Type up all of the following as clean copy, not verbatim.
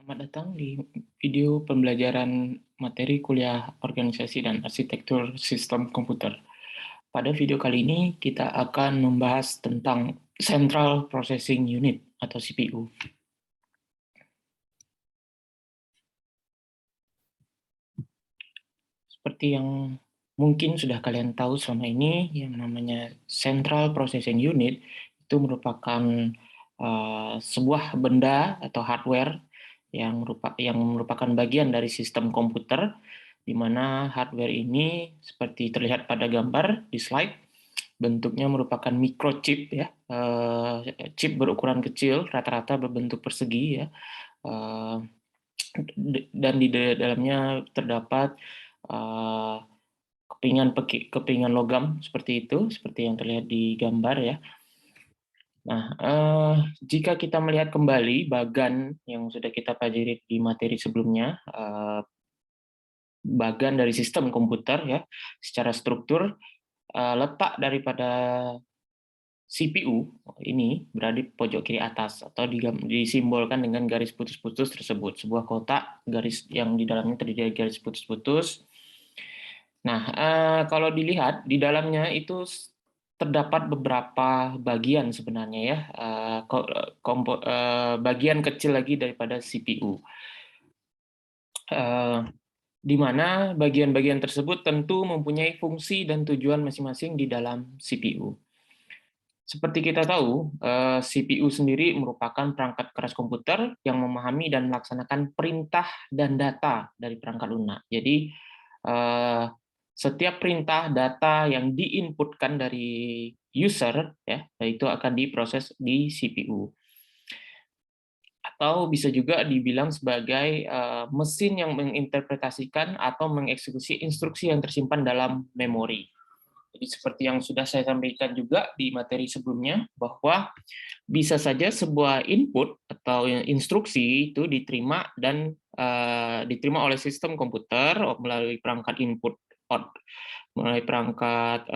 Selamat datang di video pembelajaran materi kuliah organisasi dan arsitektur sistem komputer. Pada video kali ini kita akan membahas tentang Central Processing Unit atau CPU. Seperti yang mungkin sudah kalian tahu selama ini, yang namanya Central Processing Unit itu merupakan sebuah benda atau hardware yang merupakan bagian dari sistem komputer, di mana hardware ini seperti terlihat pada gambar di slide, bentuknya merupakan microchip ya, chip berukuran kecil, rata-rata berbentuk persegi ya, dan di dalamnya terdapat kepingan logam seperti itu, seperti yang terlihat di gambar ya. Nah, jika kita melihat kembali bagan yang sudah kita pelajari di materi sebelumnya, bagan dari sistem komputer ya, secara struktur, letak daripada CPU ini berada di pojok kiri atas atau disimbolkan dengan garis putus-putus tersebut, sebuah kotak garis yang di dalamnya terdiri dari garis putus-putus. Nah, kalau dilihat di dalamnya itu terdapat beberapa bagian sebenarnya ya, bagian kecil lagi daripada CPU. Di mana bagian-bagian tersebut tentu mempunyai fungsi dan tujuan masing-masing di dalam CPU. Seperti kita tahu, CPU sendiri merupakan perangkat keras komputer yang memahami dan melaksanakan perintah dan data dari perangkat lunak. Jadi, setiap perintah data yang diinputkan dari user, ya, itu akan diproses di CPU. Atau bisa juga dibilang sebagai mesin yang menginterpretasikan atau mengeksekusi instruksi yang tersimpan dalam memori. Jadi seperti yang sudah saya sampaikan juga di materi sebelumnya, bahwa bisa saja sebuah input atau instruksi itu diterima dan diterima oleh sistem komputer melalui perangkat melalui perangkat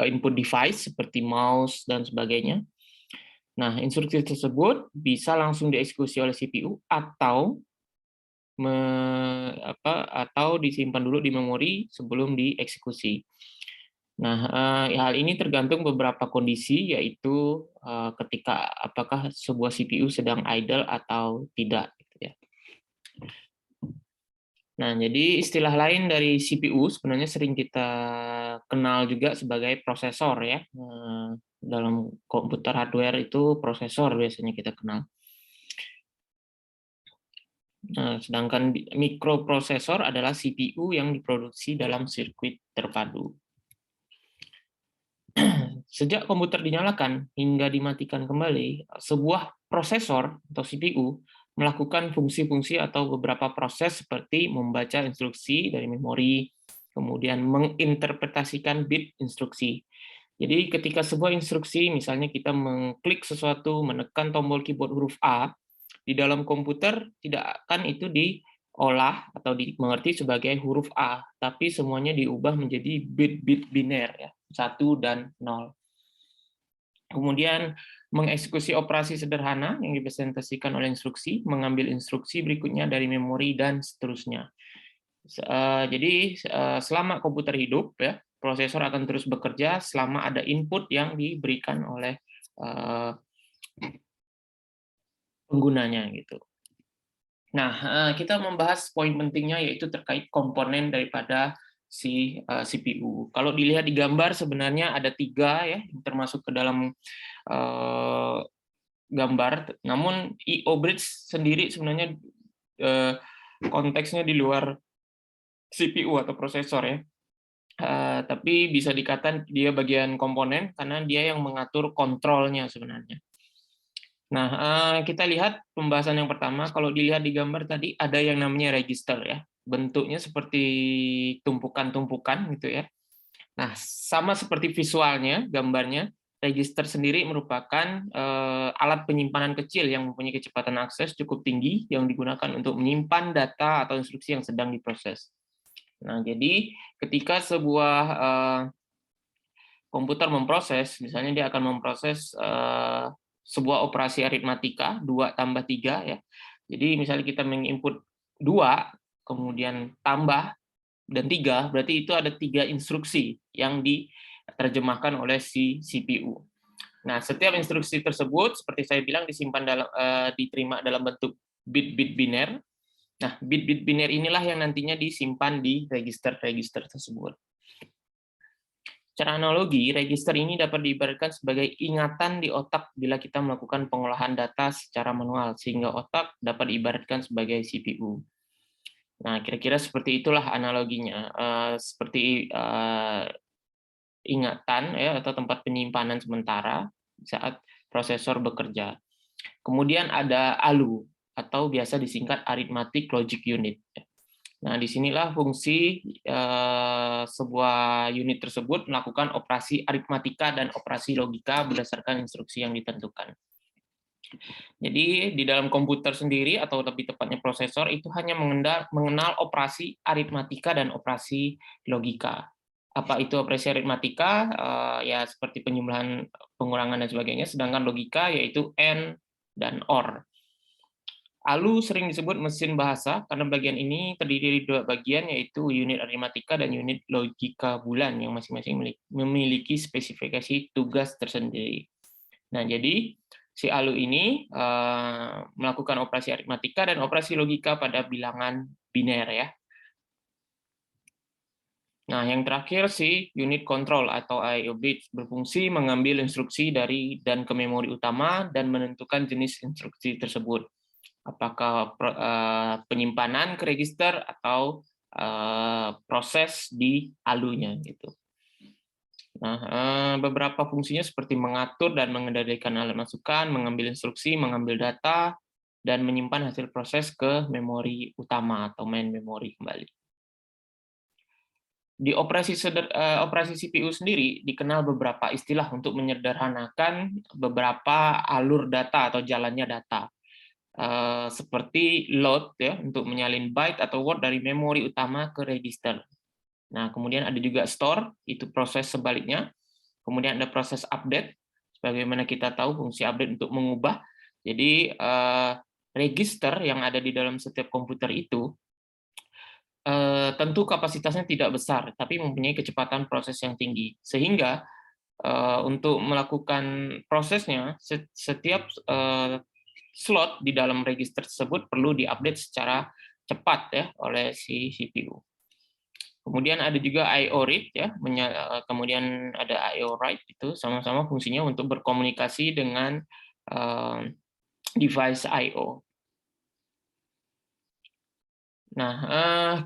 input device seperti mouse dan sebagainya. Nah, instruksi tersebut bisa langsung dieksekusi oleh CPU atau disimpan dulu di memori sebelum dieksekusi. Nah, hal ini tergantung beberapa kondisi, yaitu ketika apakah sebuah CPU sedang idle atau tidak. Gitu ya. Nah, jadi istilah lain dari CPU sebenarnya sering kita kenal juga sebagai prosesor ya. Dalam komputer hardware itu prosesor biasanya kita kenal. Nah, sedangkan mikroprosesor adalah CPU yang diproduksi dalam sirkuit terpadu. Sejak komputer dinyalakan hingga dimatikan kembali, sebuah prosesor atau CPU melakukan fungsi-fungsi atau beberapa proses seperti membaca instruksi dari memori, kemudian menginterpretasikan bit instruksi. Jadi ketika sebuah instruksi, misalnya kita mengklik sesuatu, menekan tombol keyboard huruf A, di dalam komputer tidak akan itu diolah atau dimengerti sebagai huruf A, tapi semuanya diubah menjadi bit-bit biner, ya, 1 dan 0. Kemudian mengeksekusi operasi sederhana yang dipresentasikan oleh instruksi, mengambil instruksi berikutnya dari memori, dan seterusnya. Jadi selama komputer hidup, ya, prosesor akan terus bekerja selama ada input yang diberikan oleh penggunanya gitu. Nah, kita membahas poin pentingnya yaitu terkait komponen daripada si CPU. Kalau dilihat di gambar sebenarnya ada 3 ya, yang termasuk ke dalam gambar. Namun I/O bridge sendiri sebenarnya konteksnya di luar CPU atau prosesor ya. Tapi bisa dikatakan dia bagian komponen karena dia yang mengatur kontrolnya sebenarnya. Nah, kita lihat pembahasan yang pertama. Kalau dilihat di gambar tadi ada yang namanya register ya. Bentuknya seperti tumpukan-tumpukan gitu ya. Nah, sama seperti visualnya, gambarnya, register sendiri merupakan alat penyimpanan kecil yang mempunyai kecepatan akses cukup tinggi yang digunakan untuk menyimpan data atau instruksi yang sedang diproses. Nah, jadi ketika sebuah komputer memproses, misalnya dia akan memproses sebuah operasi aritmatika 2 tambah 3 ya. Jadi misalnya kita menginput 2, kemudian tambah dan 3, berarti itu ada 3 instruksi yang diterjemahkan oleh si CPU. Nah, setiap instruksi tersebut seperti saya bilang disimpan diterima dalam bentuk bit-bit biner. Nah, bit-bit biner inilah yang nantinya disimpan di register-register tersebut. Secara analogi, register ini dapat diibaratkan sebagai ingatan di otak bila kita melakukan pengolahan data secara manual, sehingga otak dapat diibaratkan sebagai CPU. Nah, kira-kira seperti itulah analoginya, seperti ingatan ya atau tempat penyimpanan sementara saat prosesor bekerja. Kemudian ada ALU atau biasa disingkat Arithmetic Logic Unit. Nah, disinilah fungsi sebuah unit tersebut melakukan operasi aritmatika dan operasi logika berdasarkan instruksi yang ditentukan. Jadi di dalam komputer sendiri atau lebih tepatnya prosesor itu hanya mengenal operasi aritmatika dan operasi logika. Apa itu operasi aritmatika? Ya seperti penjumlahan, pengurangan dan sebagainya. Sedangkan logika yaitu AND dan OR. ALU sering disebut mesin bahasa karena bagian ini terdiri dari 2 bagian, yaitu unit aritmatika dan unit logika bulan yang masing-masing memiliki spesifikasi tugas tersendiri. Nah, jadi si ALU ini melakukan operasi aritmatika dan operasi logika pada bilangan biner ya. Nah, yang terakhir si unit control atau I/O bit berfungsi mengambil instruksi dari dan ke memori utama dan menentukan jenis instruksi tersebut. Apakah penyimpanan ke register atau proses di ALU-nya gitu. Nah, beberapa fungsinya seperti mengatur dan mengendalikan alat masukan, mengambil instruksi, mengambil data, dan menyimpan hasil proses ke memori utama atau main memori kembali. Di operasi CPU sendiri dikenal beberapa istilah untuk menyederhanakan beberapa alur data atau jalannya data. Seperti load ya untuk menyalin byte atau word dari memori utama ke register. Nah, kemudian ada juga store, itu proses sebaliknya. Kemudian ada proses update, sebagaimana kita tahu fungsi update untuk mengubah. Jadi register yang ada di dalam setiap komputer itu tentu kapasitasnya tidak besar, tapi mempunyai kecepatan proses yang tinggi. Sehingga untuk melakukan prosesnya, setiap slot di dalam register tersebut perlu diupdate secara cepat ya oleh si CPU. Kemudian ada juga I/O read ya, kemudian ada I/O write, itu sama-sama fungsinya untuk berkomunikasi dengan device I/O. Nah,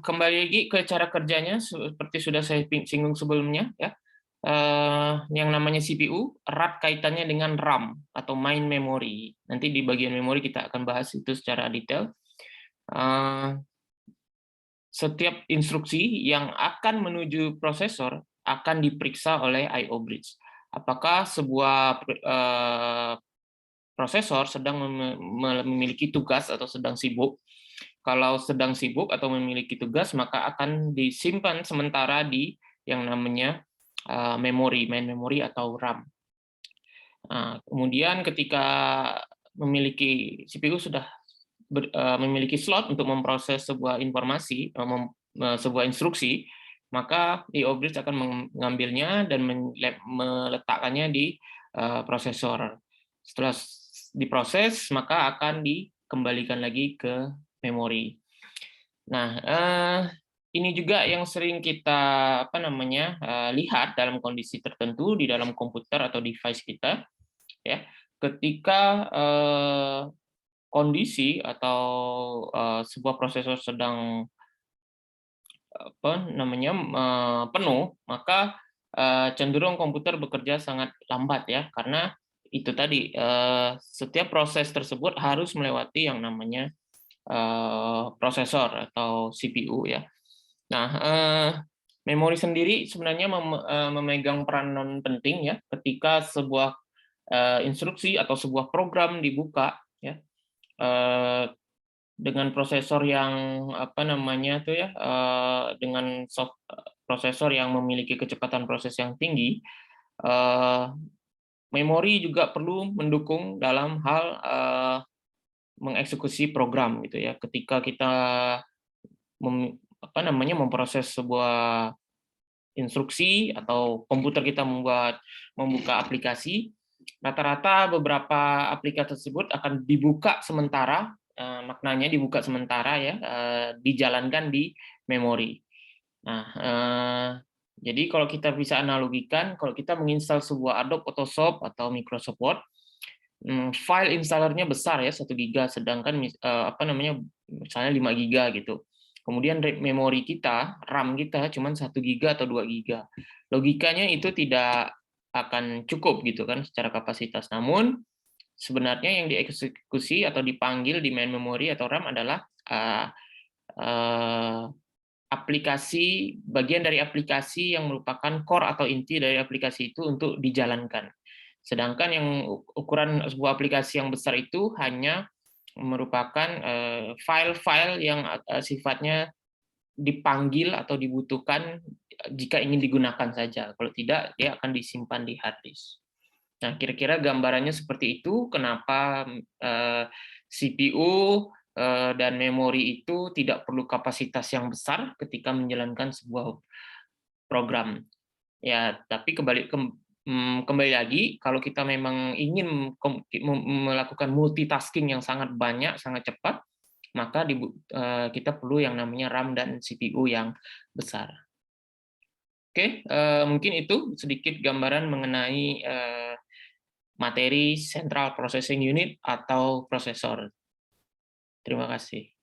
kembali lagi ke cara kerjanya seperti sudah saya singgung sebelumnya ya. Yang namanya CPU erat kaitannya dengan RAM atau main memory. Nanti di bagian memori kita akan bahas itu secara detail. Setiap instruksi yang akan menuju prosesor akan diperiksa oleh I/O bridge. Apakah sebuah prosesor sedang memiliki tugas atau sedang sibuk? Kalau sedang sibuk atau memiliki tugas, maka akan disimpan sementara di yang namanya memori, main memory atau RAM. Nah, kemudian ketika memiliki CPU sudah memiliki slot untuk memproses sebuah informasi, sebuah instruksi, maka I/O bridge akan mengambilnya dan meletakkannya di prosesor. Setelah diproses, maka akan dikembalikan lagi ke memori. Nah, ini juga yang sering kita lihat dalam kondisi tertentu di dalam komputer atau device kita, ya, ketika kondisi atau sebuah prosesor sedang penuh, maka cenderung komputer bekerja sangat lambat ya, karena itu tadi setiap proses tersebut harus melewati yang namanya prosesor atau CPU ya. Nah, memori sendiri sebenarnya memegang peranan penting ya ketika sebuah instruksi atau sebuah program dibuka ya dengan prosesor yang dengan prosesor yang memiliki kecepatan proses yang tinggi, Memori juga perlu mendukung dalam hal mengeksekusi program gitu ya. Ketika kita memproses sebuah instruksi atau komputer kita membuka aplikasi, rata-rata beberapa aplikasi tersebut akan dibuka sementara, maknanya dibuka sementara ya, dijalankan di memori. Nah, jadi kalau kita bisa analogikan, kalau kita menginstal sebuah Adobe Photoshop atau Microsoft Word, file installernya besar ya 1 GB, sedangkan misalnya 5 GB gitu. Kemudian memori kita, RAM kita cuma 1 GB atau 2 GB. Logikanya itu tidak akan cukup gitu kan secara kapasitas. Namun sebenarnya yang dieksekusi atau dipanggil di main memory atau RAM adalah bagian dari aplikasi yang merupakan core atau inti dari aplikasi itu untuk dijalankan. Sedangkan yang ukuran sebuah aplikasi yang besar itu hanya merupakan file-file yang sifatnya dipanggil atau dibutuhkan jika ingin digunakan saja. Kalau tidak, dia akan disimpan di hard disk. Nah, kira-kira gambarannya seperti itu. Kenapa CPU dan memori itu tidak perlu kapasitas yang besar ketika menjalankan sebuah program. Ya, tapi kembali lagi, kalau kita memang ingin melakukan multitasking yang sangat banyak, sangat cepat, maka kita perlu yang namanya RAM dan CPU yang besar. Oke, mungkin itu sedikit gambaran mengenai materi Central Processing Unit atau prosesor. Terima kasih.